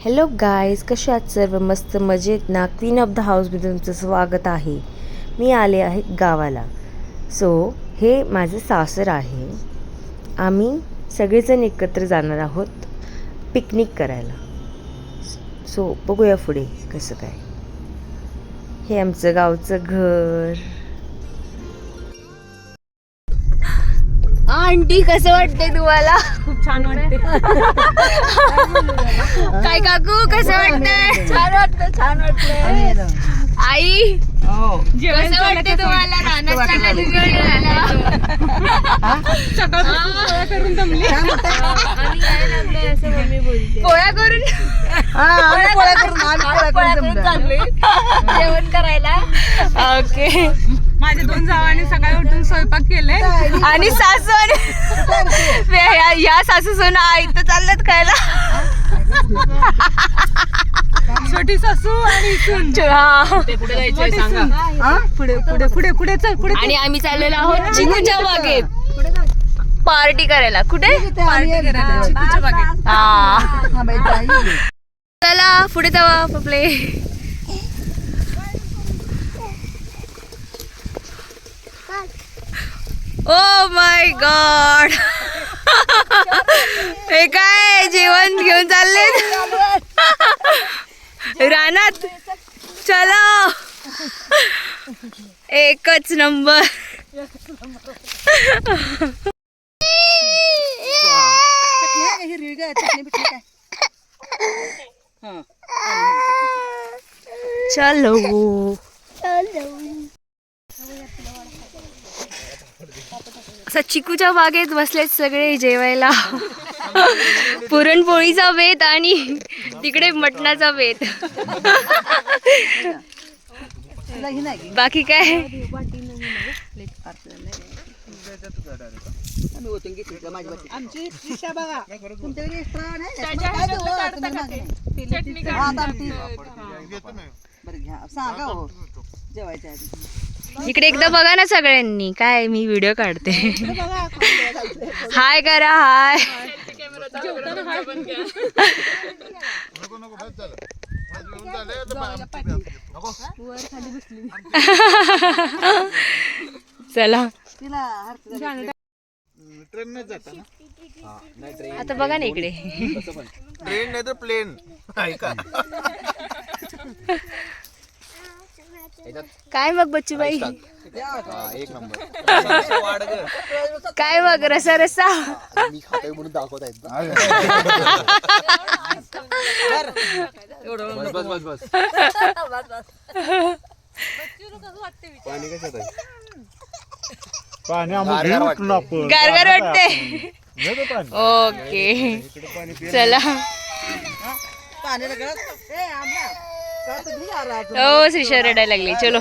Hello guys, कसे आहात सर्व? मस्त मजेत ना? क्वीन ऑफ द हाऊसमध्ये तुमचं स्वागत आहे. मी आले आहे गावाला. हे माझं सासर आहे. आम्ही सगळेजण एकत्र जाणार आहोत पिकनिक करायला. बघूया पुढे कसं काय. हे आमचं गावचं घर. आंटी, कसं वाटतंय तुम्हाला? खूप छान वाटते. काय काकू, कसं वाटतंय? छान वाटतंय. आई, जेवण कसं वाटतंय तुम्हाला? रानात सकाळपासून करून जमली. पोळ्या करून चाललोय जेवण करायला. ओके. माझ्या 2 जावांनी सकाळी उठून स्वयंपाक केले आणि सासू या सासू सोना आई तर चालल्यात खायला. छोटी सासू आणि सून. पुढे जायचंय सांगा. पुढे पुढे पुढे पुढे चल पुढे. आणि आम्ही चाललेलो आहोत चिकूच्या बागेत पार्टी करायला. कुठे? पार्टी करायला चिकूच्या बागेत. चला पुढे जावा पप्ले. ओ माय गॉड, हे काय जेवण घेऊन चालले रानात? चला, एकच नंबर. चलो असं चिकूच्या बागेत बसलेत सगळे जेवायला. पुरणपोळीचा बेत आणि तिकडे मटणाचा बेत. बाकी काय? आमची शिशा बघा. इकडे एकदा बघा ना सगळ्यांनी. काय मी व्हिडिओ काढते. हाय करा, हाय. चला आता बघा ना इकडे. ट्रेन नाही तर प्लेन. काय मग बच्चूबाई? एक नंबर. काय मग रसा रसा? मी खातोय म्हणून दाखवत आहेत. बस बस बस. पाणी कशात आहे? गारगार वाटते. ओके चला. हो श्रीशा रडायला लागली. चलो.